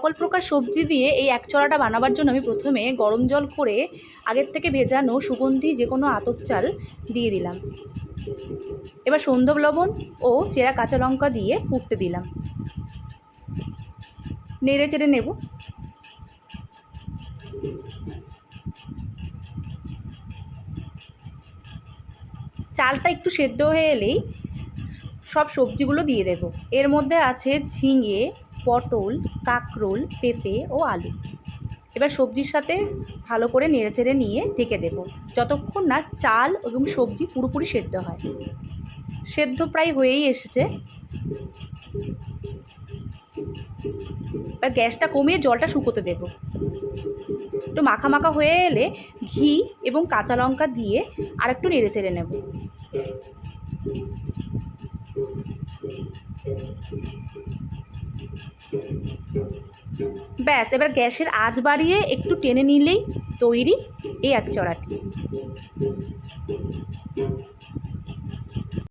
সকল প্রকার সবজি দিয়ে এই একচড়াটা বানাবার জন্য আমি প্রথমে গরম জল করে আগের থেকে ভেজানো সুগন্ধি যে কোনো আতপ চাল দিয়ে দিলাম। এবার সন্ধব লবণ ও চেরা কাঁচা লঙ্কা দিয়ে ফুটতে দিলাম। নেড়ে চেড়ে নেব। চালটা একটু সেদ্ধ হয়ে এলেই সব সবজিগুলো দিয়ে দেব। এর মধ্যে আছে ঝিঙে, পটল, কাঁকরোল, পেঁপে ও আলু। এবার সবজির সাথে ভালো করে নেড়েচেড়ে নিয়ে ঢেকে দেব যতক্ষণ না চাল এবং সবজি পুরোপুরি সেদ্ধ হয়। সেদ্ধ প্রায় হয়েই এসেছে। এবার গ্যাসটা কমিয়ে জলটা শুকোতে দেব। একটু মাখা মাখা হয়ে এলে ঘি এবং কাঁচা লঙ্কা দিয়ে আর একটু নেড়েচেড়ে নেব। ব্যাস, এবার গ্যাসের আঁচ বাড়িয়ে একটু টেনে নিলেই তৈরি এই একচড়াটি।